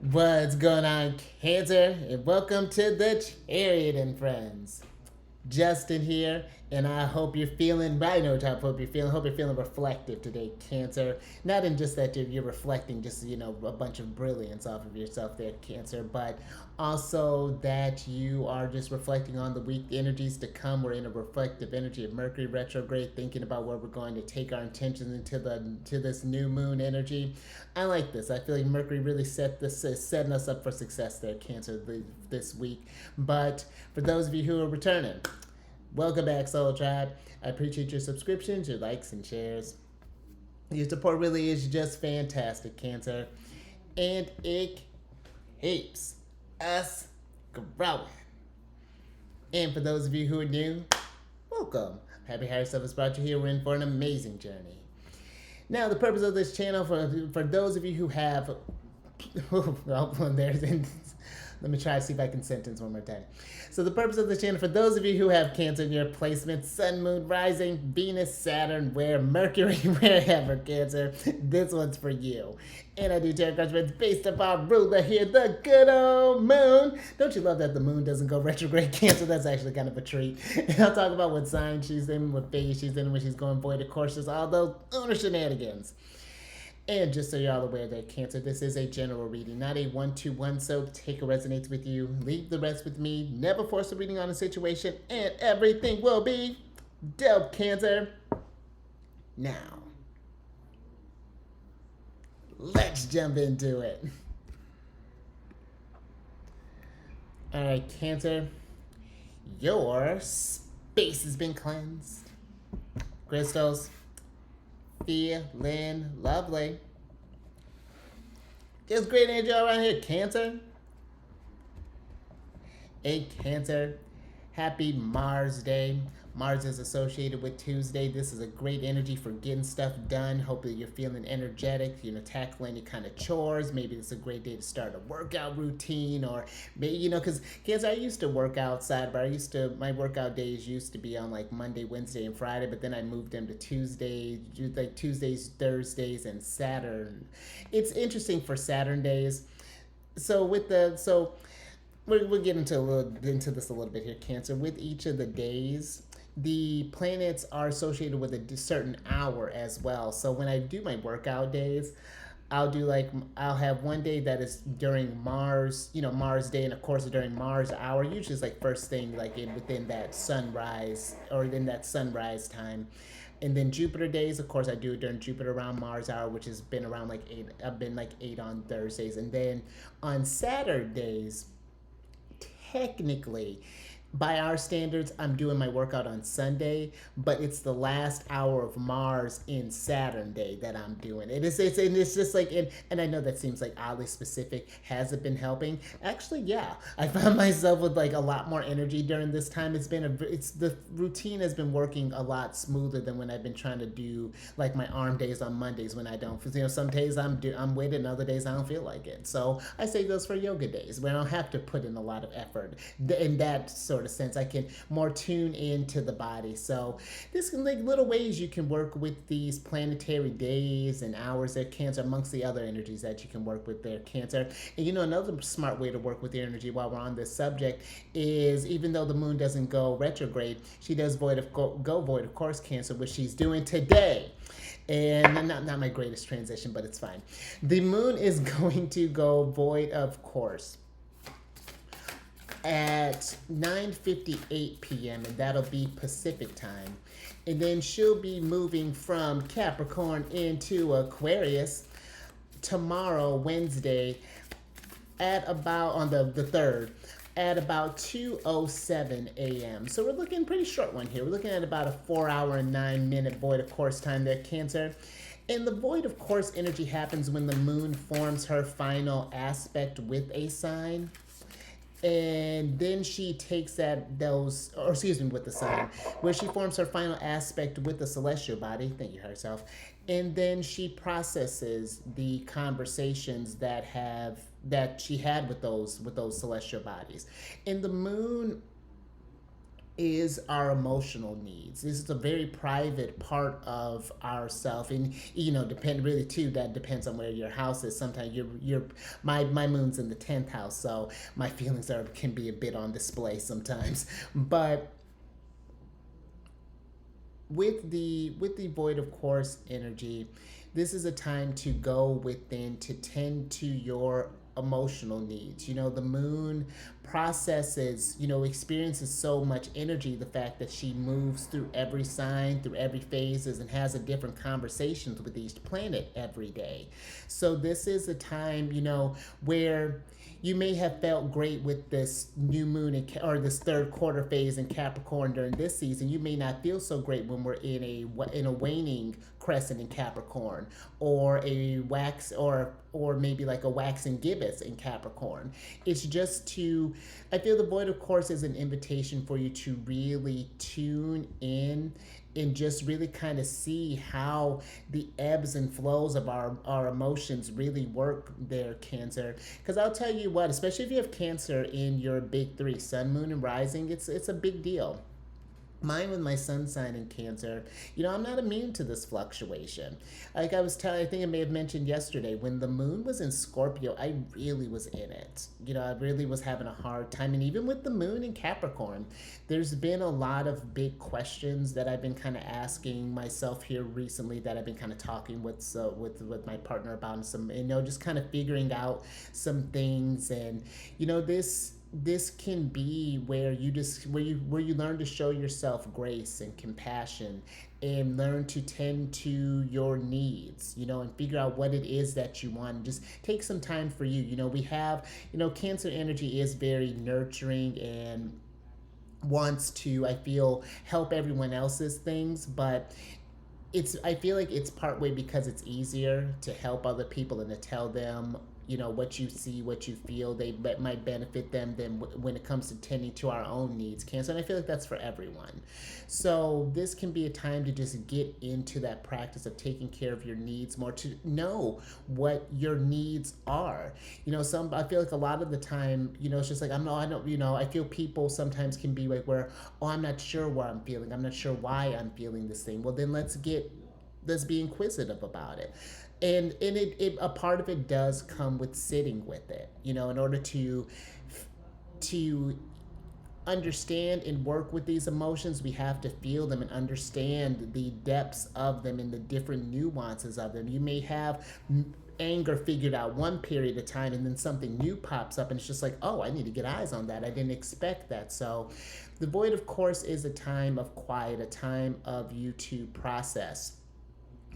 What's going on, Cancer? And welcome to the Chariot Friends. Justin here, and I hope you're feeling. I know how I hope you're feeling. Hope you're feeling reflective today, Cancer. Not in just that you're reflecting, just a bunch of brilliance off of yourself there, Cancer, but also that you are just reflecting on the week energies to come. We're in a reflective energy of Mercury retrograde, thinking about where we're going to take our intentions into this new moon energy. I like this. I feel like Mercury really setting us up for success there, Cancer, this week. But for those of you who are returning, welcome back, Soul Tribe. I appreciate your subscriptions, your likes, and shares. Your support really is just fantastic, Cancer. And it keeps us growing. And for those of you who are new, welcome. Happy Higher Self has brought you here. We're in for an amazing journey. Now, the purpose of this channel, for those of you who have, well, there's, let me try to see if I can sentence one more time. So the purpose of the channel, for those of you who have Cancer in your placements, Sun, Moon, Rising, Venus, Saturn, where Mercury, wherever, Cancer, this one's for you. And I do tarot cards based upon ruler here, the good old moon. Don't you love that the moon doesn't go retrograde, Cancer? That's actually kind of a treat. And I'll talk about what sign she's in, what phase she's in, when she's going void of courses, all those lunar shenanigans. And just so you're all aware that, Cancer, this is a general reading, not a one-to-one, so take what resonates with you, leave the rest with me, never force a reading on a situation, and everything will be dope, Cancer. Now, let's jump into it. All right, Cancer, your space has been cleansed. Crystals, feeling lovely. There's great energy all around here, Cancer. Hey, Cancer, happy Mars Day. Mars is associated with Tuesday. This is a great energy for getting stuff done. Hopefully you're feeling energetic, tackling any kind of chores. Maybe it's a great day to start a workout routine, or maybe, because Cancer, I used to work outside, but my workout days used to be on like Monday, Wednesday, and Friday, but then I moved them to Tuesday, like Tuesdays, Thursdays, and Saturn. It's interesting for Saturn days. We'll get into this a little bit here, Cancer. With each of the days, the planets are associated with a certain hour as well. So when I do my workout days, I'll have one day that is during Mars, Mars day, and of course during Mars hour. Usually it's like first thing, like within that sunrise or in that sunrise time. And then Jupiter days, of course, I do it during Jupiter around Mars hour, which has been around like 8. I've been like 8 on Thursdays, and then on Saturdays, technically, by our standards, I'm doing my workout on Sunday, but it's the last hour of Mars in Saturn day that I'm doing. It's just like, and I know that seems like oddly specific. Has it been helping? Actually, yeah. I found myself with like a lot more energy during this time. The routine has been working a lot smoother than when I've been trying to do like my arm days on Mondays when I don't. Some days I'm with it, and other days I don't feel like it. So I save those for yoga days where I don't have to put in a lot of effort. In that sort of sense, I can more tune into the body. So there's like little ways you can work with these planetary days and hours there, Cancer, amongst the other energies that you can work with there, Cancer. And another smart way to work with your energy while we're on this subject is, even though the moon doesn't go retrograde, she does go void of course, Cancer, which she's doing today. And not my greatest transition, but it's fine. The moon is going to go void of course at 9:58 p.m. and that'll be Pacific time. And then she'll be moving from Capricorn into Aquarius tomorrow, Wednesday, at about on the 3rd at about 2:07 a.m. So we're looking pretty short one here. We're looking at about a 4-hour and 9-minute void of course time there, Cancer. And the void of course energy happens when the moon forms her final aspect with a sign. And then she takes with the sign, where she forms her final aspect with the celestial body, thank you, herself, and then she processes the conversations that she had with those celestial bodies. And the moon is our emotional needs. This is a very private part of ourself, and depend really too. That depends on where your house is. Sometimes my moon's in the 10th house, so my feelings can be a bit on display sometimes. But with the void of course energy, this is a time to go within to tend to your emotional needs. The moon processes, experiences so much energy. The fact that she moves through every sign, through every phases, and has a different conversations with each planet every day. So this is a time, where you may have felt great with this new moon or this third quarter phase in Capricorn during this season. You may not feel so great when we're in a waning crescent in Capricorn, or a wax or maybe like a waxing gibbous in Capricorn. It's just I feel the void of course is an invitation for you to really tune in and just really kind of see how the ebbs and flows of our emotions really work there, Cancer. Because I'll tell you what, especially if you have Cancer in your big three, sun, moon, and rising, it's a big deal. Mine with my sun sign in Cancer, I'm not immune to this fluctuation. Like I think I may have mentioned yesterday, when the moon was in Scorpio, I really was in it. I really was having a hard time. And even with the moon in Capricorn, there's been a lot of big questions that I've been kind of asking myself here recently, that I've been kind of talking with my partner about, and some, just kind of figuring out some things. And, this can be where you learn to show yourself grace and compassion, and learn to tend to your needs, and figure out what it is that you want, and just take some time for you. We have, Cancer energy is very nurturing and wants to, I feel, help everyone else's things, but I feel like it's partway because it's easier to help other people and to tell them, what you see, what you feel, might benefit them than when it comes to tending to our own needs, Cancer. And I feel like that's for everyone. So this can be a time to just get into that practice of taking care of your needs more, to know what your needs are. I feel like a lot of the time, it's just like, I feel people sometimes can be like, where, oh, I'm not sure what I'm feeling. I'm not sure why I'm feeling this thing. Well, then let's be inquisitive about it. And a part of it does come with sitting with it, in order to understand and work with these emotions. We have to feel them and understand the depths of them and the different nuances of them. You may have anger figured out one period of time, and then something new pops up, and it's just like, oh, I need to get eyes on that. I didn't expect that. So the void, of course, is a time of quiet, a time of you to process,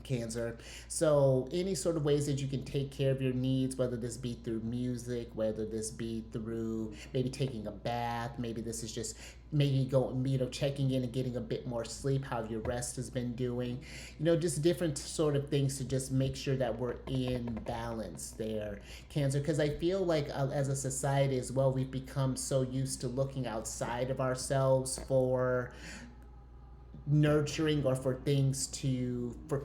Cancer. So any sort of ways that you can take care of your needs, whether this be through music, whether this be through maybe taking a bath, maybe this is just maybe checking in and getting a bit more sleep, how your rest has been doing, just different sort of things to just make sure that we're in balance there, Cancer. Because I feel like as a society as well, we've become so used to looking outside of ourselves for nurturing or for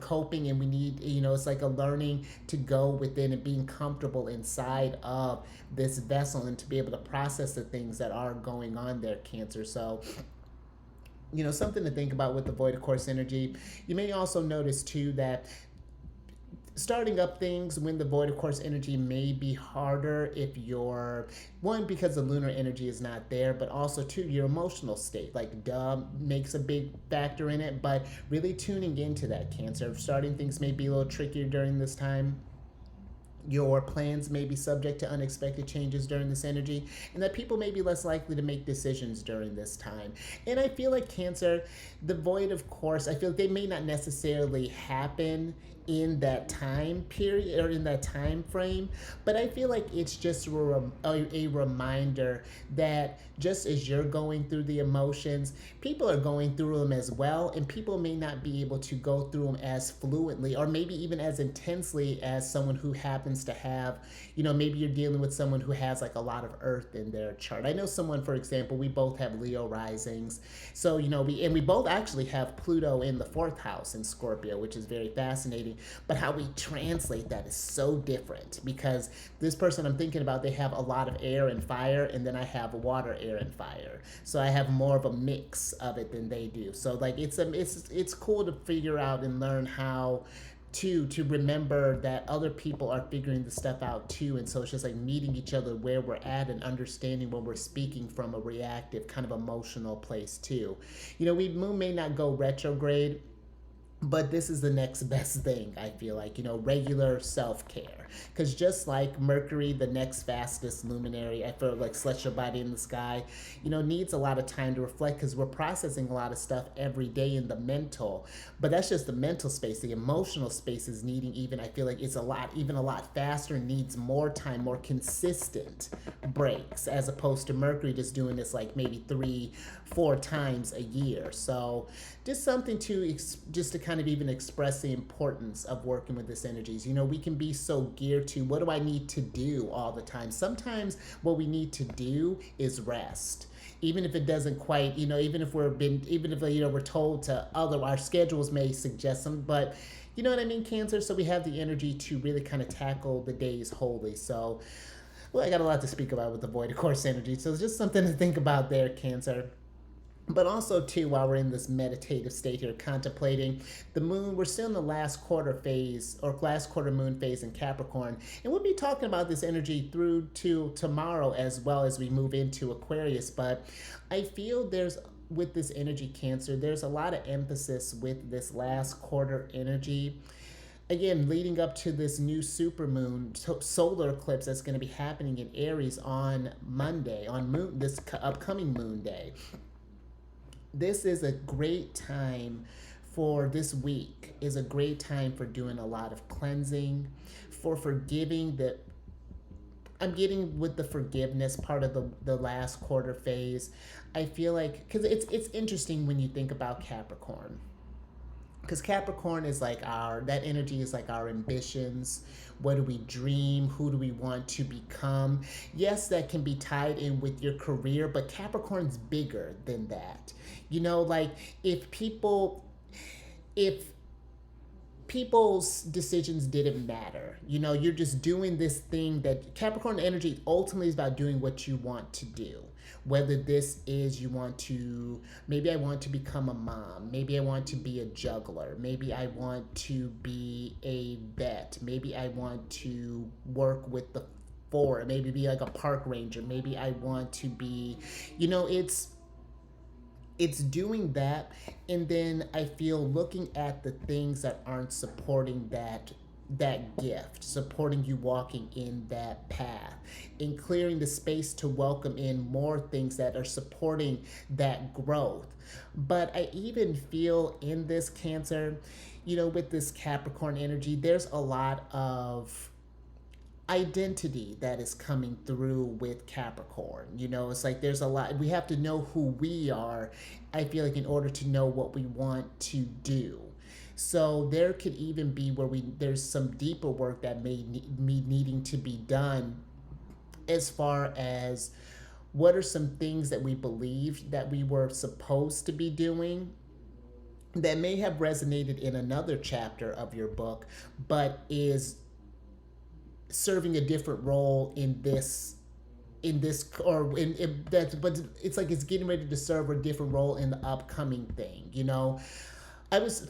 coping, and we need, it's like a learning to go within and being comfortable inside of this vessel, and to be able to process the things that are going on there, Cancer. So something to think about with the void of course energy. You may also notice too that starting up things when the void of course energy may be harder if you're, one, because the lunar energy is not there, but also two, your emotional state, like makes a big factor in it. But really tuning into that, Cancer. Starting things may be a little trickier during this time. Your plans may be subject to unexpected changes during this energy, and that people may be less likely to make decisions during this time. And I feel like, Cancer, the void of course, I feel like they may not necessarily happen in that time period or in that time frame, but I feel like it's just a reminder that just as you're going through the emotions, people are going through them as well, and people may not be able to go through them as fluently or maybe even as intensely as someone who happens to have, maybe you're dealing with someone who has like a lot of earth in their chart. I know someone, for example, we both have Leo risings, so we both actually have Pluto in the 4th house in Scorpio, which is very fascinating. but how we translate that is so different, because this person I'm thinking about, they have a lot of air and fire, and then I have water, air, and fire. So I have more of a mix of it than they do. So like it's cool to figure out and learn how to remember that other people are figuring the stuff out too. And so it's just like meeting each other where we're at and understanding when we're speaking from a reactive kind of emotional place too. Moon may not go retrograde, but this is the next best thing, I feel like, regular self-care. Because just like Mercury, the next fastest luminary, I feel like celestial body in the sky, needs a lot of time to reflect, because we're processing a lot of stuff every day in the mental. But that's just the mental space. The emotional space is needing, even, I feel like it's a lot faster, needs more time, more consistent breaks, as opposed to Mercury just doing this like maybe 3-4 times a year. So just something just to kind of even express the importance of working with this energies. We can be so geared to, what do I need to do all the time? Sometimes what we need to do is rest. Even if it doesn't quite, even if we're told to our schedules may suggest some, but you know what I mean, Cancer? So we have the energy to really kind of tackle the days wholly. So, well, I got a lot to speak about with the void, of course, energy. So it's just something to think about there, Cancer. But also, too, while we're in this meditative state here, contemplating the moon, we're still in the last quarter phase, or last quarter moon phase in Capricorn. And we'll be talking about this energy through to tomorrow, as well as we move into Aquarius. But I feel with this energy, Cancer, there's a lot of emphasis with this last quarter energy. Again, leading up to this new supermoon, solar eclipse that's going to be happening in Aries on Monday, this upcoming moon day. This is a great time for this week, is a great time for doing a lot of cleansing, for forgiving. I'm getting with the forgiveness part of the last quarter phase. I feel like, because it's interesting when you think about Capricorn. Because Capricorn is like that energy is like our ambitions. What do we dream? Who do we want to become? Yes, that can be tied in with your career, but Capricorn's bigger than that. Like if people's decisions didn't matter, you're just doing this thing. That Capricorn energy ultimately is about doing what you want to do. Whether this is maybe I want to become a mom, maybe I want to be a juggler, maybe I want to be a vet, maybe I want to work with the forest, maybe be like a park ranger, maybe I want to be, it's doing that. And then I feel looking at the things that aren't supporting that gift, supporting you walking in that path, and clearing the space to welcome in more things that are supporting that growth. But I even feel in this, Cancer, with this Capricorn energy, there's a lot of identity that is coming through with Capricorn. It's like there's a lot, we have to know who we are, I feel like, in order to know what we want to do. So there could even be where there's some deeper work that may need needing to be done, as far as what are some things that we believe that we were supposed to be doing that may have resonated in another chapter of your book, but is serving a different role in this, but it's like it's getting ready to serve a different role in the upcoming thing.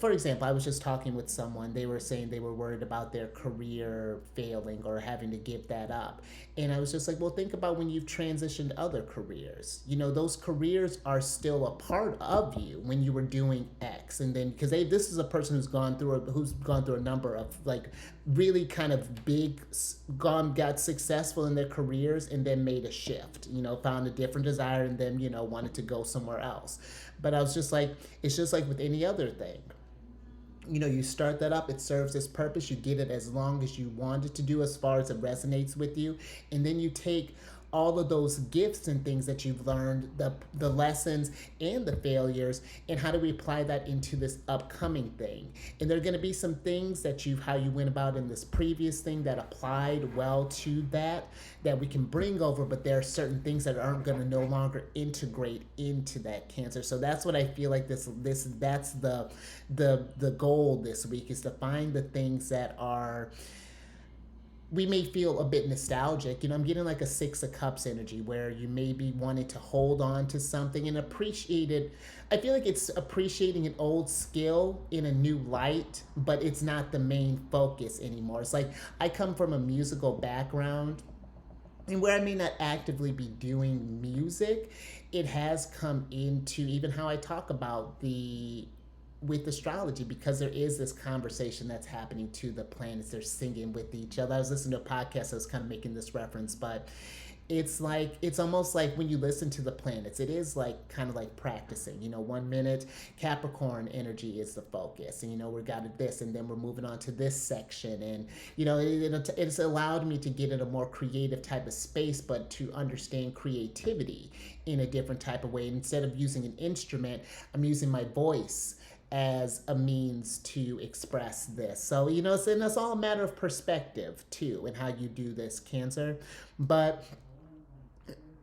For example, I was just talking with someone. They were saying they were worried about their career failing or having to give that up. And I was just like, well, think about when you've transitioned other careers. Those careers are still a part of you when you were doing X. And then, because this is a person who's gone through a number of like really kind of got successful in their careers, and then made a shift, found a different desire, and then, wanted to go somewhere else. But I was just like, it's just like with any other thing. You start that up, it serves its purpose, you get it as long as you want it to do, as far as it resonates with you, and then you take all of those gifts and things that you've learned, the lessons and the failures, and how do we apply that into this upcoming thing. And there are going to be some things that how you went about in this previous thing that applied well to that we can bring over, but there are certain things that aren't going to no longer integrate into that, Cancer. So that's what I feel like that's the goal this week, is to find the things that are, we may feel a bit nostalgic. I'm getting like a Six of Cups energy where you may be wanting to hold on to something and appreciate it. I feel like it's appreciating an old skill in a new light, but it's not the main focus anymore. It's like, I come from a musical background, and where I may not actively be doing music, it has come into even how I talk about with astrology, because there is this conversation that's happening to the planets. They're singing with each other. I was listening to a podcast, I was kind of making this reference, but it's almost like when you listen to the planets, it is like kind of like practicing. 1 minute Capricorn energy is the focus, and we got this, and then we're moving on to this section, and it's allowed me to get in a more creative type of space, but to understand creativity in a different type of way. Instead of using an instrument, I'm using my voice as a means to express this. So, and it's all a matter of perspective too, and how you do this, Cancer. But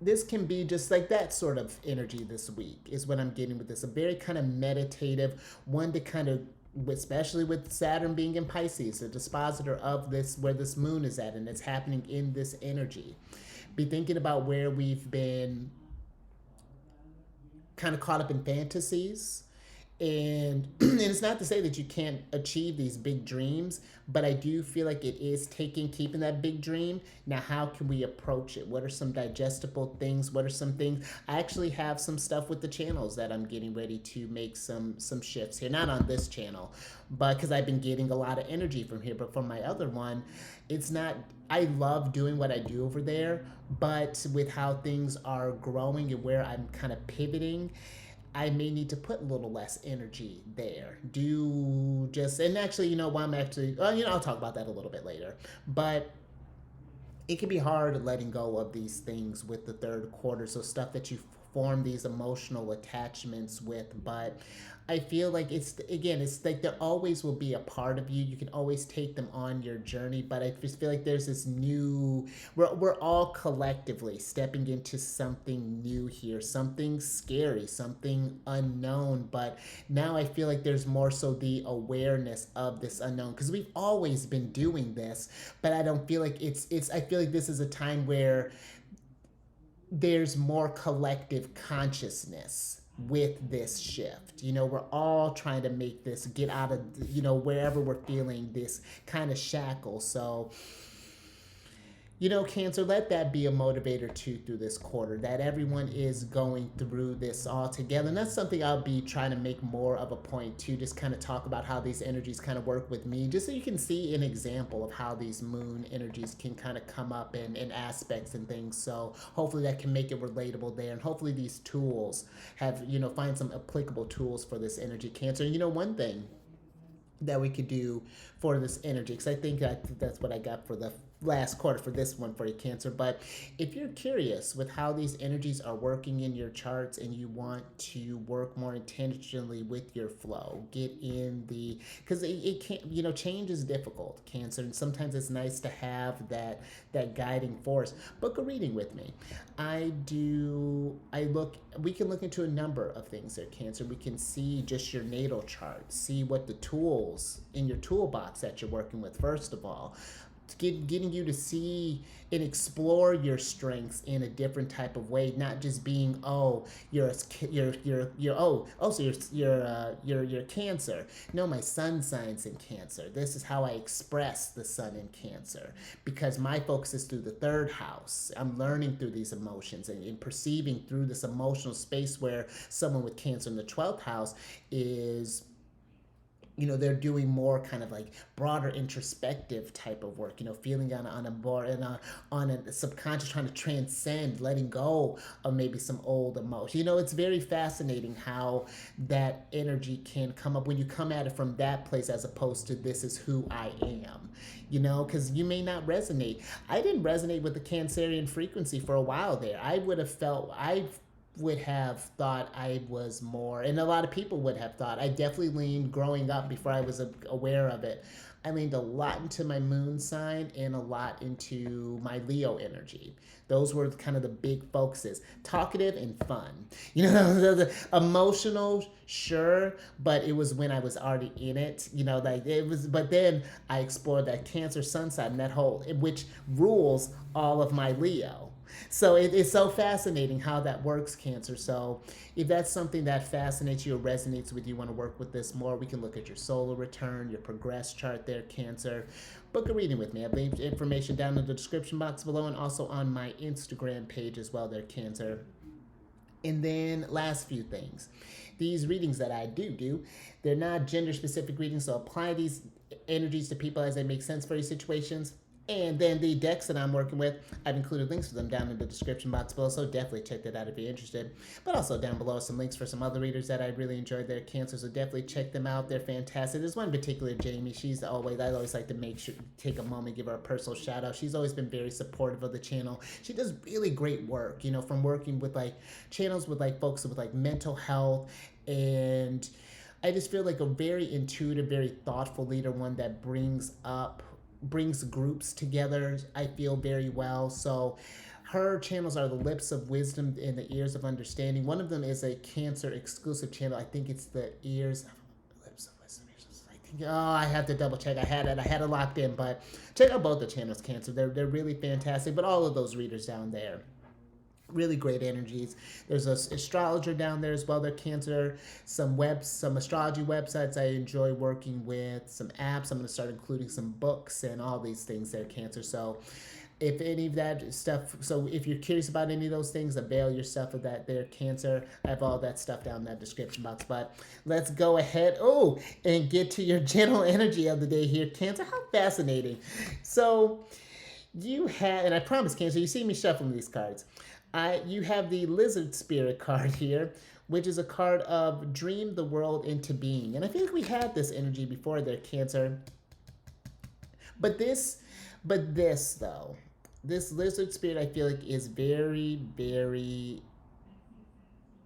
this can be just like that sort of energy this week is what I'm getting with this. A very kind of meditative one to kind of, especially with Saturn being in Pisces, the dispositor of this, where this moon is at, and it's happening in this energy. Be thinking about where we've been kind of caught up in fantasies. And it's not to say that you can't achieve these big dreams, but I do feel like it is keeping that big dream. Now, how can we approach it? What are some digestible things? What are some things? I actually have some stuff with the channels that I'm getting ready to make some shifts here. Not on this channel, but because I've been getting a lot of energy from here. But from my other one, it's not, I love doing what I do over there, but with how things are growing and where I'm kind of pivoting, I may need to put a little less energy there. And actually, I'll talk about that a little bit later. But it can be hard letting go of these things with the third quarter. So stuff that you form these emotional attachments with. But I feel like it's like there always will be a part of you. You can always take them on your journey. But I just feel like there's this we're all collectively stepping into something new here, something scary, something unknown. But now I feel like there's more so the awareness of this unknown, because we've always been doing this, but I don't feel like I feel like this is a time where there's more collective consciousness with this shift. We're all trying to make this get out of, wherever we're feeling this kind of shackle. So, Cancer, let that be a motivator too through this quarter, that everyone is going through this all together. And that's something I'll be trying to make more of a point to, just kind of talk about how these energies kind of work with me, just so you can see an example of how these moon energies can kind of come up in aspects and things. So hopefully that can make it relatable there. And hopefully these tools have, find some applicable tools for this energy, Cancer. One thing that we could do for this energy, because I think that's what I got for the last quarter for this one for you, Cancer. But if you're curious with how these energies are working in your charts and you want to work more intentionally with your flow, get in because it can't, change is difficult, Cancer, and sometimes it's nice to have that guiding force. Book a reading with me. We can look into a number of things there, Cancer. We can see just your natal chart, see what the tools in your toolbox that you're working with, first of all, getting you to see and explore your strengths in a different type of way, not just being, you're Cancer. No, my sun signs in Cancer. This is how I express the sun in Cancer, because my focus is through the third house. I'm learning through these emotions and perceiving through this emotional space, where someone with Cancer in the 12th house is they're doing more kind of like broader introspective type of work, feeling on a more on a subconscious, trying to transcend, letting go of maybe some old emotion. It's very fascinating how that energy can come up when you come at it from that place, as opposed to this is who I am, because you may not resonate. I didn't resonate with the Cancerian frequency for a while there. I would have thought I was more, and a lot of people would have thought, I definitely leaned growing up before I was aware of it. I leaned a lot into my moon sign and a lot into my Leo energy. Those were kind of the big focuses. Talkative and fun. The emotional, sure, but it was when I was already in it. Like it was. But then I explored that Cancer sun sign, that whole, which rules all of my Leo. So it's so fascinating how that works, Cancer. So if that's something that fascinates you or resonates with you, want to work with this more, we can look at your solar return, your progress chart there, Cancer. Book a reading with me. I have the information down in the description box below and also on my Instagram page as well there, Cancer. And then last few things. These readings that I do, they're not gender specific readings, so apply these energies to people as they make sense for your situations. And then the decks that I'm working with, I've included links for them down in the description box below, so definitely check that out if you're interested. But also down below some links for some other readers that I really enjoyed their Cancer, so definitely check them out. They're fantastic. There's one in particular, Jamie. I always like to make sure, take a moment, give her a personal shout out. She's always been very supportive of the channel. She does really great work, from working with like channels with like folks with like mental health, and I just feel like a very intuitive, very thoughtful leader, one that brings groups together, I feel, very well. So her channels are the Lips of Wisdom and the Ears of Understanding. One of them is a Cancer exclusive channel. I think it's the Lips of Wisdom. I think, I have to double check. I had it locked in, but check out both the channels, Cancer. They're really fantastic. But all of those readers down there, really great energies. There's an astrologer down there as well. They're Cancer. Some astrology websites I enjoy working with. Some apps. I'm going to start including some books and all these things there, Cancer. So if any of that stuff, so if you're curious about any of those things, avail yourself of that there, Cancer. I have all that stuff down in that description box. But let's go ahead and get to your general energy of the day here, Cancer. How fascinating. So you had, and I promise, Cancer, you see me shuffling these cards. You have the Lizard Spirit card here, which is a card of dream the world into being. And I feel like we had this energy before there, Cancer. But this though, this Lizard Spirit I feel like is very, very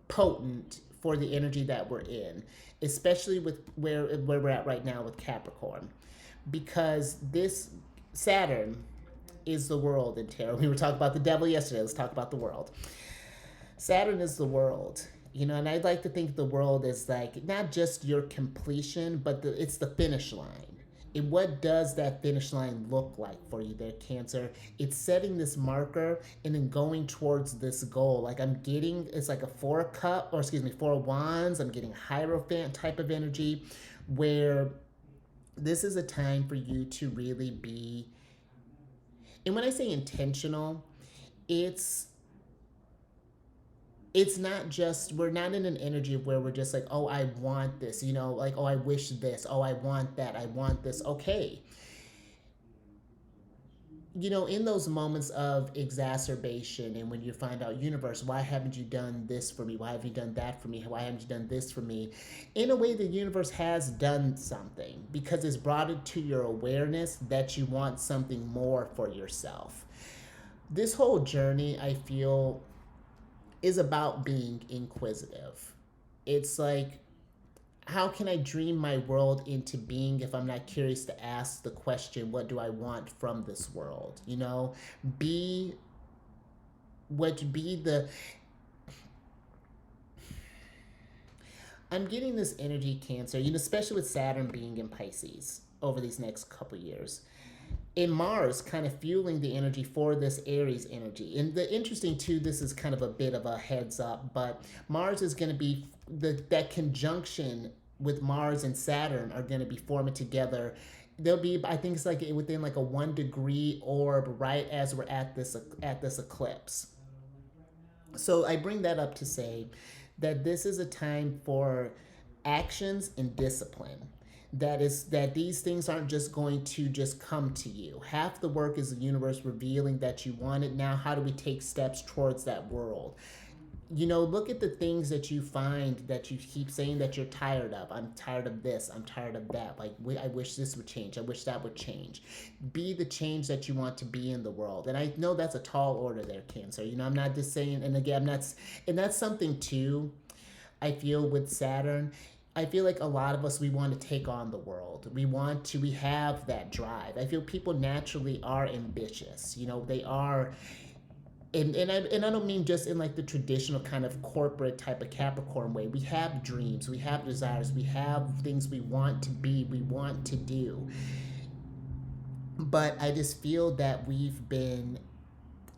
potent for the energy that we're in, especially with where we're at right now with Capricorn. Because this Saturn is the world in tarot. We were talking about the devil yesterday. Let's talk about the world. Saturn is the world, and I'd like to think the world is like not just your completion, but it's the finish line. And what does that finish line look like for you there, Cancer? It's setting this marker and then going towards this goal. Like it's like a four wands. I'm getting Hierophant type of energy, where this is a time for you to really be. And when I say intentional, it's not just, we're not in an energy of where we're just like, oh, I want this, like, oh, I wish this, oh, I want that, I want this. Okay. In those moments of exacerbation, and when you find out, universe, why haven't you done this for me? Why haven't you done that for me? Why haven't you done this for me? In a way, the universe has done something, because it's brought it to your awareness that you want something more for yourself. This whole journey, I feel, is about being inquisitive. It's like, how can I dream my world into being if I'm not curious to ask the question, what do I want from this world? I'm getting this energy, Cancer, especially with Saturn being in Pisces over these next couple years. And Mars kind of fueling the energy for this Aries energy. And the interesting too, this is kind of a bit of a heads up, but Mars is going to be, that conjunction with Mars and Saturn are going to be forming together. There'll be, I think it's like within like a 1 degree orb right as we're at this eclipse. So I bring that up to say that this is a time for actions and discipline. that these things aren't just going to just come to you. Half the work is the universe revealing that you want it. Now how do we take steps towards that world? Look at the things that you find that you keep saying that you're tired of. I'm tired of this. I'm tired of that. Like, I wish this would change. I wish that would change. Be the change that you want to be in the world. And I know that's a tall order there, Cancer. I'm not just saying, and again, I'm not, and that's something too, I feel with Saturn. I feel like a lot of us, we want to take on the world. We have that drive. I feel people naturally are ambitious. They are, and I don't mean just in like the traditional kind of corporate type of Capricorn way. We have dreams, we have desires, we have things we want to be, we want to do. But I just feel that we've been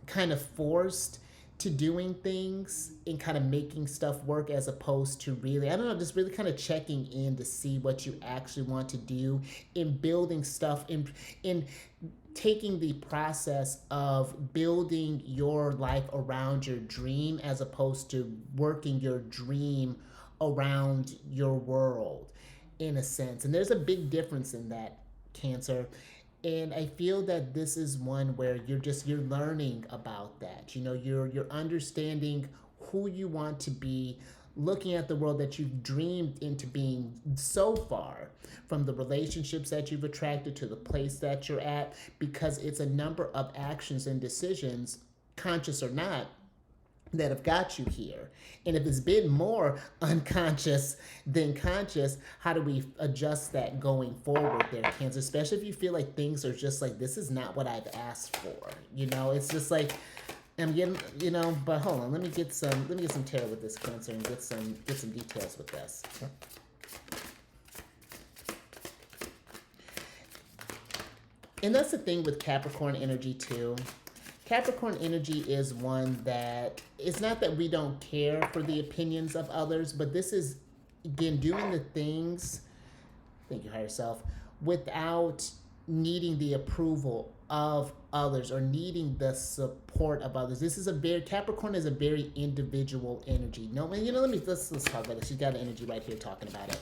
kind of forced to doing things and kind of making stuff work, as opposed to really, I don't know, just really kind of checking in to see what you actually want to do in building stuff, in taking the process of building your life around your dream, as opposed to working your dream around your world, in a sense. And there's a big difference in that, Cancer. And I feel that this is one where you're learning about that. You're understanding who you want to be, looking at the world that you've dreamed into being so far, from the relationships that you've attracted to the place that you're at, because it's a number of actions and decisions, conscious or not, that have got you here. And if it's been more unconscious than conscious, how do we adjust that going forward there, Cancer? Especially if you feel like things are just like, this is not what I've asked for. It's just like, I'm getting, but hold on, let me get some tarot with this, Cancer, and get some details with this. And that's the thing with Capricorn energy too. Capricorn energy is one that, it's not that we don't care for the opinions of others, but this is, again, doing the things, thank you, higher self, without needing the approval of others or needing the support of others. Capricorn is a very individual energy. No, let's talk about this. She's got an energy right here talking about it.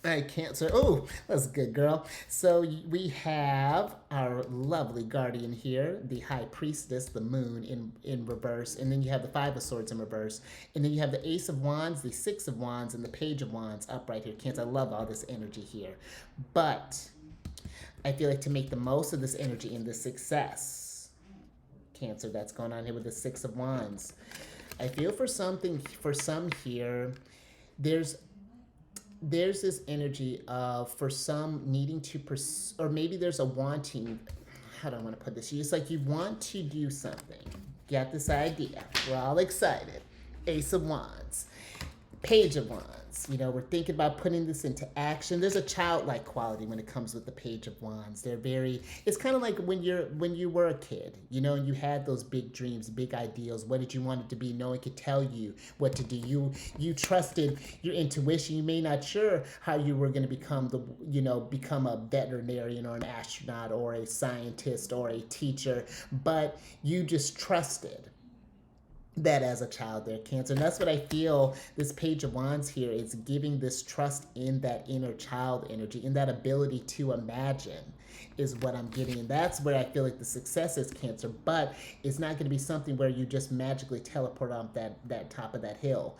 I can't say, oh, that's good, girl. So we have our lovely guardian here, the High Priestess, the Moon in reverse, and then you have the Five of Swords in reverse, and then you have the Ace of Wands, the Six of Wands, and the Page of Wands up right here. Cancer, I love all this energy here. But I feel like to make the most of this energy and the success, Cancer, that's going on here with the Six of Wands, I feel for some here, there's this energy of, for some, needing to or maybe there's a wanting, how do I want to put this? It's like you want to do something. Got this idea. We're all excited. Ace of Wands. Page of Wands. We're thinking about putting this into action. There's a childlike quality when it comes with the Page of Wands. It's kind of like when you were a kid, and you had those big dreams, big ideals. What did you want it to be? No one could tell you what to do. You trusted your intuition. You may not sure how you were going to become a veterinarian or an astronaut or a scientist or a teacher, but you just trusted that as a child there, Cancer. And that's what I feel this Page of Wands here is giving, this trust in that inner child energy, in that ability to imagine, is what I'm getting. And that's where I feel like the success is, Cancer. But it's not going to be something where you just magically teleport off that top of that hill.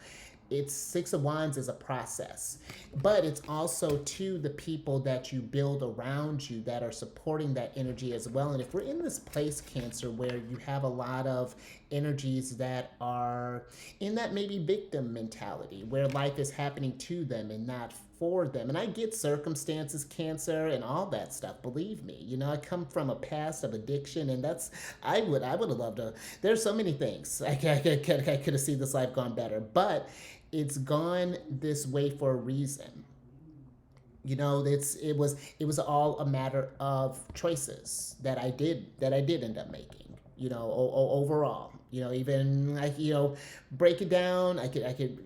It's Six of Wands is a process, but it's also to the people that you build around you that are supporting that energy as well. And if we're in this place, Cancer, where you have a lot of energies that are in that maybe victim mentality, where life is happening to them and not for them. And I get circumstances, Cancer, and all that stuff, believe me. I come from a past of addiction, and I would have loved to, there's so many things I could have seen this life gone better, but it's gone this way for a reason. It was all a matter of choices that I did end up making, overall. Even break it down, I could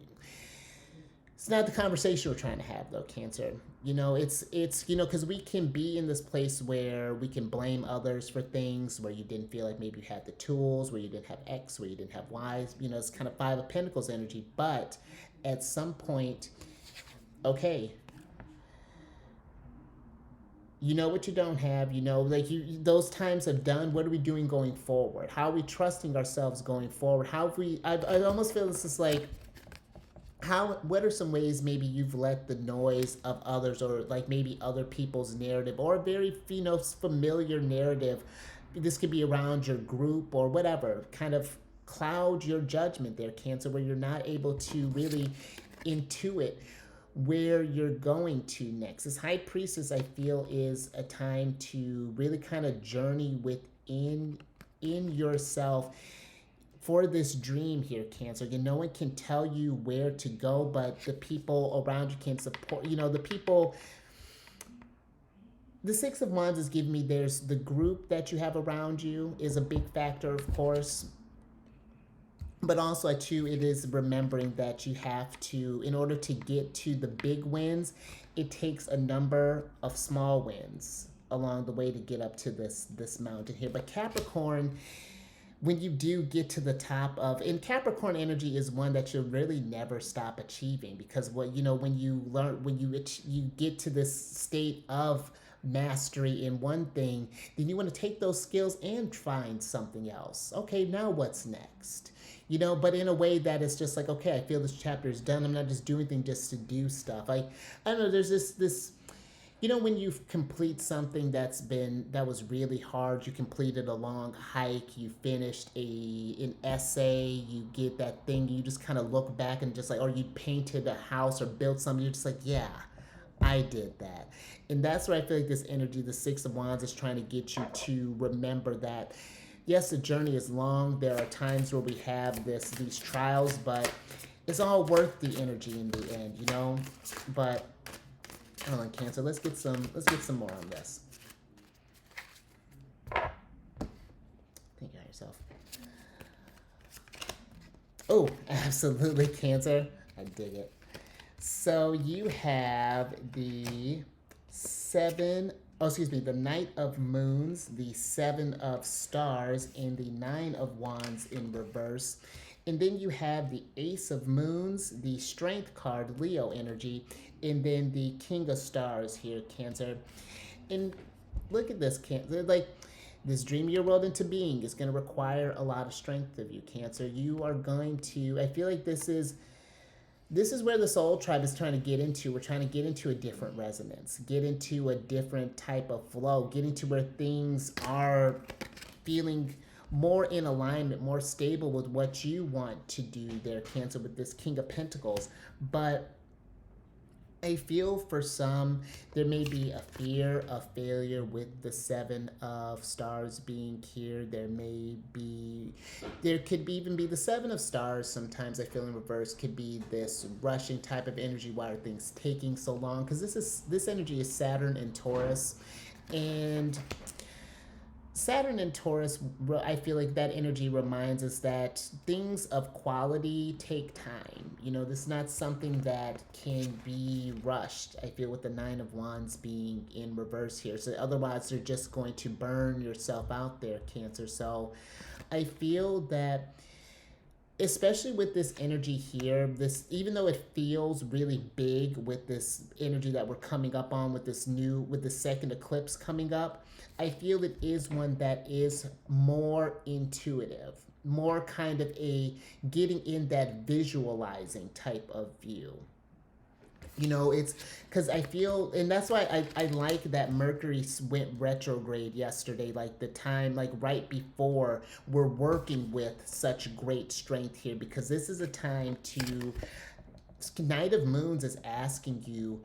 it's not the conversation we're trying to have, though, Cancer. It's because we can be in this place where we can blame others for things, where you didn't feel like maybe you had the tools, where you didn't have X, where you didn't have Y. It's kind of Five of Pentacles energy. But at some point, Okay, you know what you don't have, you know, like those times have done. What are we doing going forward? How are we trusting ourselves going forward? How have we, I almost feel this is like, how, what are some ways maybe you've let the noise of others, or like maybe other people's narrative, or a very, you know, familiar narrative, this could be around your group or whatever, kind of cloud your judgment there, Cancer, where you're not able to really intuit where you're going to next. This High Priestess, I feel, is a time to really kind of journey within in yourself for this dream here, Cancer. Again, no one can tell you where to go, but the people around you can support. You know, the people. The Six of Wands is giving me, there's the group that you have around you is a big factor, of course. But also, too, it is remembering that you have to, in order to get to the big wins, it takes a number of small wins along the way to get up to this mountain here. But Capricorn, when you do get to the top of, and Capricorn energy is one that you'll really never stop achieving, because what, you know, when you learn, when you get to this state of mastery in one thing, then you want to take those skills and find something else. Okay, now what's next? You know, but in a way that it's just like, okay, I feel this chapter is done. I'm not just doing things just to do stuff. I don't know, there's this, you know, when you complete something that was really hard, you completed a long hike, you finished an essay, you get that thing, you just kind of look back and just like, or you painted a house or built something, you're just like, yeah, I did that. And that's where I feel like this energy, the Six of Wands, is trying to get you to remember that, yes, the journey is long. There are times where we have these trials, but it's all worth the energy in the end, you know? But hold on, Cancer. Let's get some more on this. Think about yourself. Oh, absolutely, Cancer. I dig it. So you have the the Knight of Moons, the Seven of Stars, and the Nine of Wands in reverse. And then you have the Ace of Moons, the Strength card, Leo energy, and then the King of Stars here, Cancer. And look at this, Cancer. Like, this dream your world into being is going to require a lot of strength of you, Cancer. You are going to, I feel like this is where the soul tribe is trying to get into. We're trying to get into a different resonance, get into a different type of flow, get into where things are feeling more in alignment, more stable with what you want to do there, Cancer, with this King of Pentacles. But I feel for some, there may be a fear of failure with the Seven of Stars being here. There could even be the Seven of Stars. Sometimes I feel in reverse could be this rushing type of energy. Why are things taking so long? Because this energy is Saturn and Taurus, and Saturn and Taurus, I feel like that energy reminds us that things of quality take time. You know, this is not something that can be rushed. I feel with the Nine of Wands being in reverse here. So otherwise, you're just going to burn yourself out there, Cancer. So I feel that, especially with this energy here, this, even though it feels really big with this energy that we're coming up on with the second eclipse coming up, I feel it is one that is more intuitive, more kind of a getting in that visualizing type of view. You know, it's because I feel, and that's why I like that Mercury went retrograde yesterday, like the time, like right before we're working with such great strength here, because this is a time to, Knight of Moons is asking you,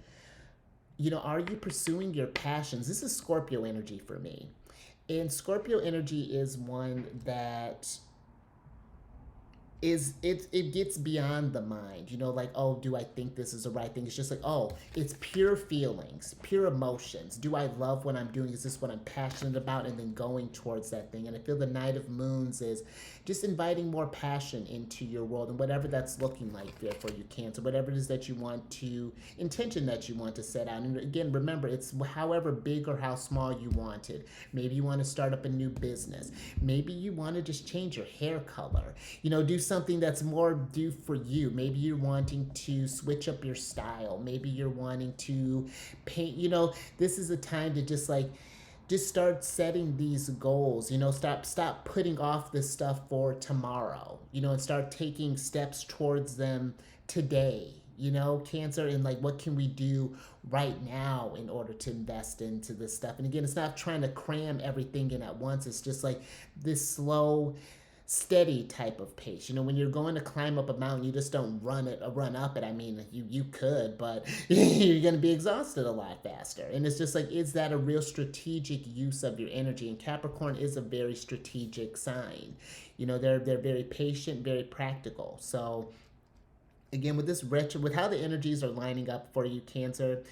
you know, are you pursuing your passions? This is Scorpio energy for me. And Scorpio energy is one that it gets beyond the mind, you know, like, oh, do I think this is the right thing? It's just like, oh, it's pure feelings, pure emotions. Do I love what I'm doing? Is this what I'm passionate about? And then going towards that thing. And I feel the Knight of Moons is just inviting more passion into your world, and whatever that's looking like there for you, Cancer, whatever it is that you want to, intention that you want to set out. And again, remember, it's however big or how small you want it. Maybe you want to start up a new business. Maybe you want to just change your hair color, you know, do something something that's more due for you. Maybe you're wanting to switch up your style. Maybe you're wanting to paint, this is a time to just start setting these goals, stop putting off this stuff for tomorrow, and start taking steps towards them today, Cancer, and like what can we do right now in order to invest into this stuff. And again, it's not trying to cram everything in at once. It's just like this slow, steady type of pace. When you're going to climb up a mountain, you just don't run up it. I mean, you could, but you're going to be exhausted a lot faster. And it's just like, is that a real strategic use of your energy? And Capricorn is a very strategic sign. They're very patient, very practical. So again, with this with how the energies are lining up for you, Cancer,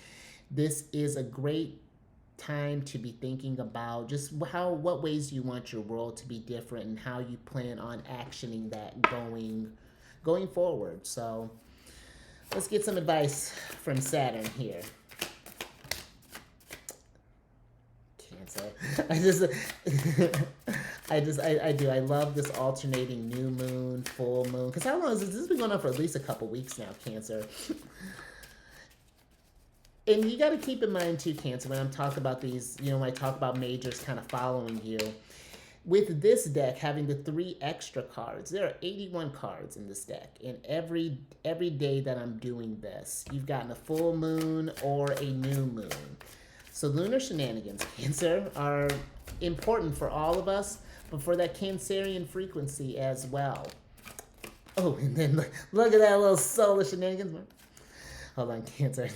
this is a great time to be thinking about just what ways you want your world to be different and how you plan on actioning that going forward. So let's get some advice from Saturn here. Cancer. I love this alternating new moon, full moon. Because how long is this? This has been going on for at least a couple weeks now, Cancer. And you got to keep in mind, too, Cancer, when I'm talking about these, when I talk about majors kind of following you. With this deck having the 3 extra cards, there are 81 cards in this deck. And every day that I'm doing this, you've gotten a full moon or a new moon. So lunar shenanigans, Cancer, are important for all of us, but for that Cancerian frequency as well. Oh, and then look at that little solar shenanigans. Hold on, Cancer.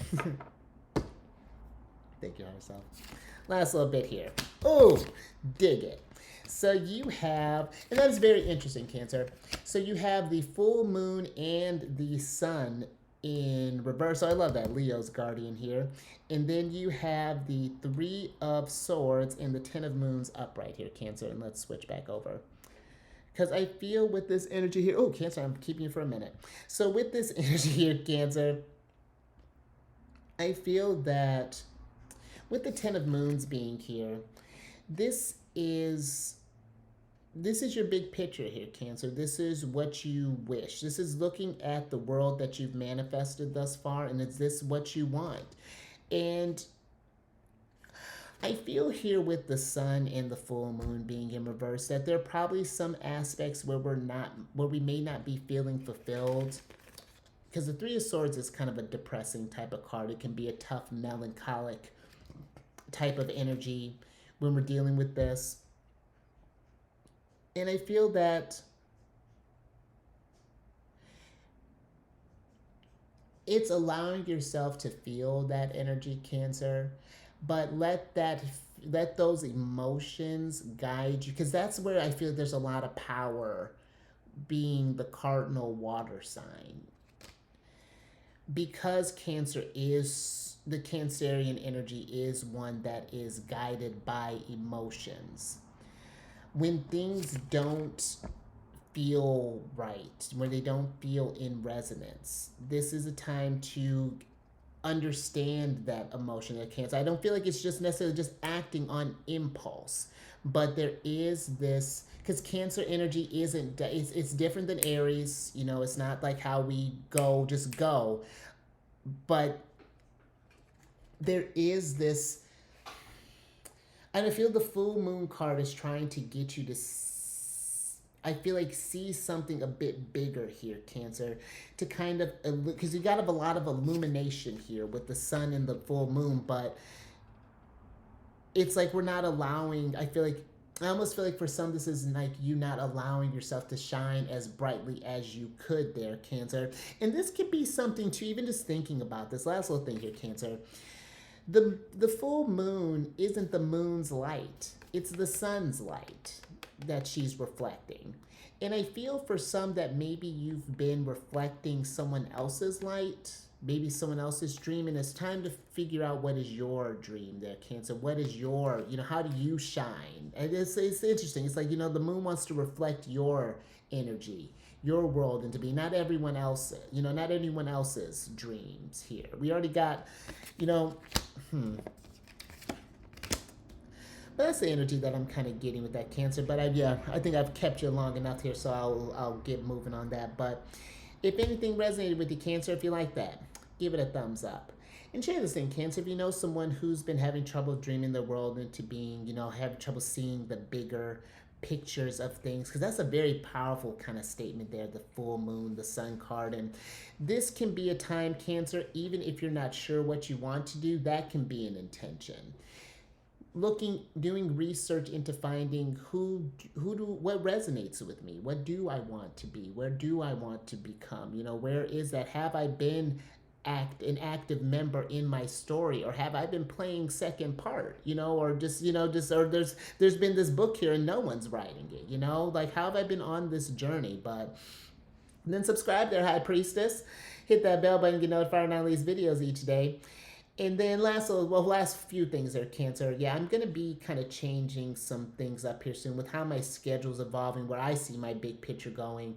Thank you, yourself. Last little bit here. Oh, dig it. So you have, and that is very interesting, Cancer. So you have the full moon and the sun in reverse. So I love that. Leo's guardian here. And then you have the 3 of swords and the 10 of moons upright here, Cancer. And let's switch back over. Because I feel with this energy here, oh, Cancer, I'm keeping you for a minute. So with this energy here, Cancer, I feel that with the 10 of moons being here, this is your big picture here, Cancer. This is what you wish. This is looking at the world that you've manifested thus far, and is this what you want? And I feel here with the sun and the full moon being in reverse that there are probably some aspects where we may not be feeling fulfilled. Because the 3 of swords is kind of a depressing type of card. It can be a tough, melancholic type of energy when we're dealing with this. And I feel that it's allowing yourself to feel that energy, Cancer, but let those emotions guide you, because that's where I feel there's a lot of power being the cardinal water sign. Because Cancer is, the Cancerian energy is one that is guided by emotions. When things don't feel right, when they don't feel in resonance, this is a time to understand that emotion that Cancer. I don't feel like it's just necessarily just acting on impulse, but there is this, because Cancer energy isn't, it's different than Aries, it's not like how we just go, but there is this, and I feel the full moon card is trying to get you to, I feel like, see something a bit bigger here, Cancer, to kind of, because you got a lot of illumination here with the sun and the full moon, but it's like we're not allowing, I almost feel like for some this is like you not allowing yourself to shine as brightly as you could there, Cancer. And this could be something too, even just thinking about this. Last little thing here, Cancer. The full moon isn't the moon's light. It's the sun's light that she's reflecting. And I feel for some that maybe you've been reflecting someone else's light, maybe someone else's dream, and it's time to figure out what is your dream there, Cancer. What is your, how do you shine? And it's interesting. It's like, the moon wants to reflect your energy, your world into being, not everyone else, not anyone else's dreams here. We already got, But that's the energy that I'm kind of getting with that Cancer. But yeah, I think I've kept you long enough here, so I'll get moving on that. But if anything resonated with you, Cancer, if you like that, give it a thumbs up. And share this thing, Cancer. If you know someone who's been having trouble dreaming their world into being, having trouble seeing the bigger pictures of things, because that's a very powerful kind of statement there, the full moon, the sun card. And this can be a time, Cancer, even if you're not sure what you want to do, that can be an intention. Doing research into finding what resonates with me, what do I want to be, where do I want to become, where is that, have I been an active member in my story, or have I been playing second part, or or there's been this book here and no one's writing it, like how have I been on this journey? But then subscribe there, High Priestess, hit that bell button, get notified on these videos each day. And then last few things there, Cancer. Yeah, I'm going to be kind of changing some things up here soon with how my schedule's evolving, where I see my big picture going.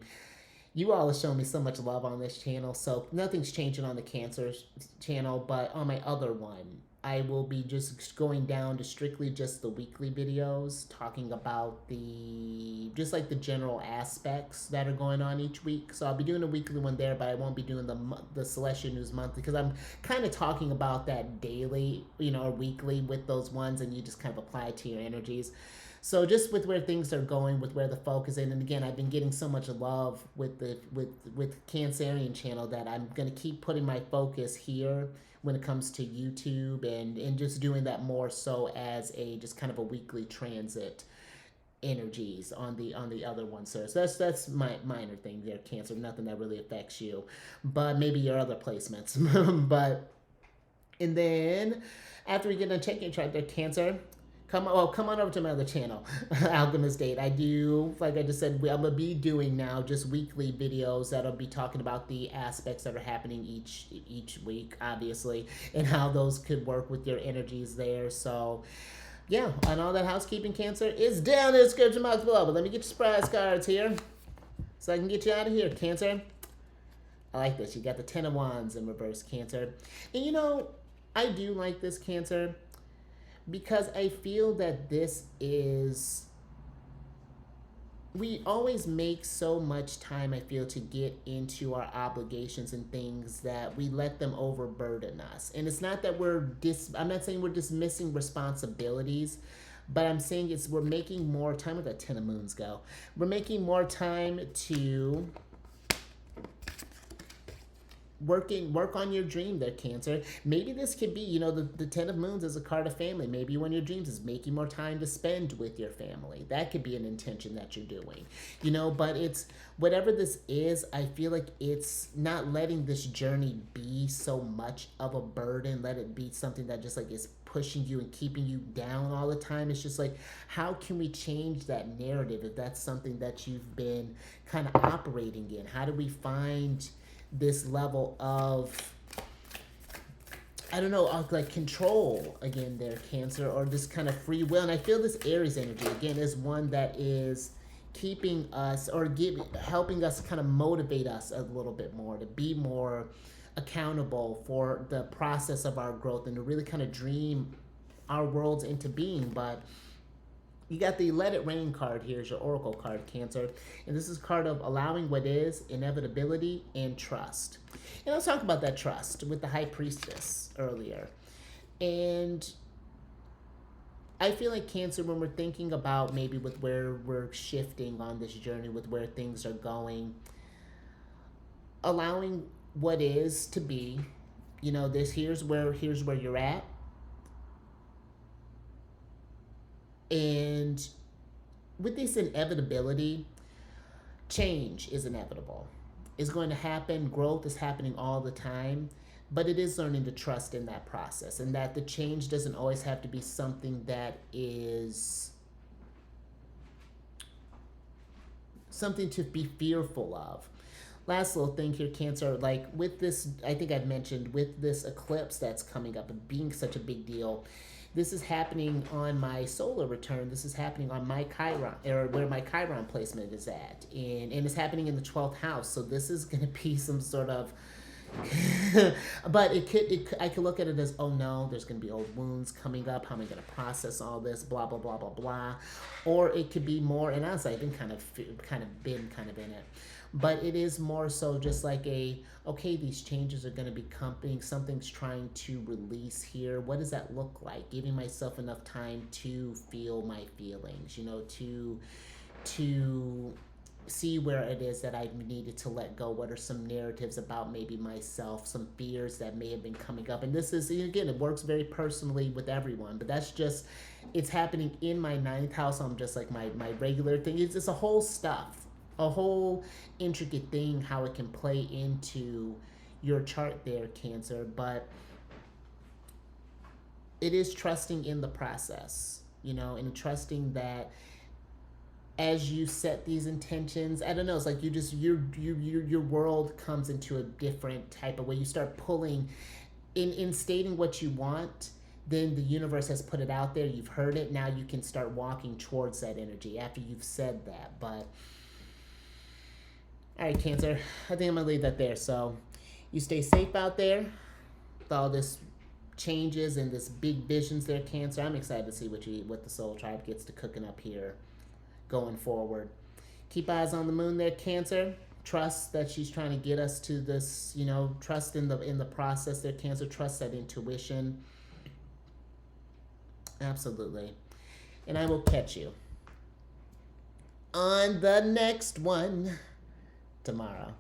You all have shown me so much love on this channel, so nothing's changing on the Cancer channel, but on my other one, I will be just going down to strictly just the weekly videos, talking about just like the general aspects that are going on each week. So I'll be doing a weekly one there, but I won't be doing the Celestial News monthly, because I'm kind of talking about that daily, or weekly with those ones, and you just kind of apply it to your energies. So just with where things are going, with where the focus is, and again, I've been getting so much love with Cancerian channel that I'm going to keep putting my focus here when it comes to YouTube, and just doing that more so as just kind of a weekly transit energies on the other one, sir. So that's my minor thing there, Cancer. Nothing that really affects you, but maybe your other placements. But and then after we get done checking your chart there, Cancer, come on over to my other channel, Alchemist Date. I do, like I just said, I'm going to be doing now just weekly videos that'll be talking about the aspects that are happening each week, obviously, and how those could work with your energies there. So, yeah, and all that housekeeping, Cancer, is down in the description box below. But let me get your surprise cards here so I can get you out of here, Cancer. I like this. You got the Ten of Wands in reverse, Cancer. And I do like this, Cancer, because I feel that we always make so much time, I feel, to get into our obligations and things that we let them overburden us. And it's not that I'm not saying we're dismissing responsibilities, but I'm saying we're making more time. With that Ten of Moons go. We're making more time to work on your dream there, Cancer. Maybe this could be, the Ten of Moons is a card of family. Maybe one of your dreams is making more time to spend with your family. That could be an intention that you're doing, but it's whatever this is. I feel like it's not letting this journey be so much of a burden. Let it be something that just like is pushing you and keeping you down all the time. It's just like, how can we change that narrative if that's something that you've been kind of operating in? How do we find this level of, I don't know, like control again there, Cancer, or this kind of free will? And I feel this Aries energy again is one that is keeping us, or helping us kind of motivate us a little bit more to be more accountable for the process of our growth and to really kind of dream our worlds into being. But you got the Let It Rain card here as your Oracle card, Cancer. And this is a card of allowing what is, inevitability, and trust. And I was talking about that trust with the High Priestess earlier. And I feel like, Cancer, when we're thinking about maybe with where we're shifting on this journey, with where things are going, allowing what is to be, here's where you're at. And with this inevitability, change is inevitable. It's going to happen. Growth is happening all the time. But it is learning to trust in that process, and that the change doesn't always have to be something that is something to be fearful of. Last little thing here, Cancer, like with this, I think I've mentioned, with this eclipse that's coming up and being such a big deal, this is happening on my solar return. This is happening on my Chiron, or where my Chiron placement is at. And it's happening in the 12th house. So this is going to be some sort of, But I could look at it as, oh no, there's going to be old wounds coming up. How am I going to process all this? Blah blah blah blah blah. Or it could be more, and honestly, I've been kind of in it. But it is more so just like okay, these changes are going to be coming. Something's trying to release here. What does that look like? Giving myself enough time to feel my feelings, to see where it is that I've needed to let go. What are some narratives about maybe myself, some fears that may have been coming up. And this is, again, it works very personally with everyone, but that's just, it's happening in my ninth house. I'm just like my regular thing. It's just a whole stuff, a whole intricate thing, how it can play into your chart there, Cancer. But it is trusting in the process, and trusting that as you set these intentions, I don't know, it's like you just your world comes into a different type of way. You start pulling in stating what you want, then the universe has put it out there, you've heard it, now you can start walking towards that energy after you've said that. But all right, Cancer, I think I'm gonna leave that there. So you stay safe out there with all this changes and this big visions there, Cancer. I'm excited to see what the soul tribe gets to cooking up here going forward. Keep eyes on the moon there, Cancer. Trust that she's trying to get us to this, trust in the process there, Cancer. Trust that intuition. Absolutely. And I will catch you on the next one tomorrow.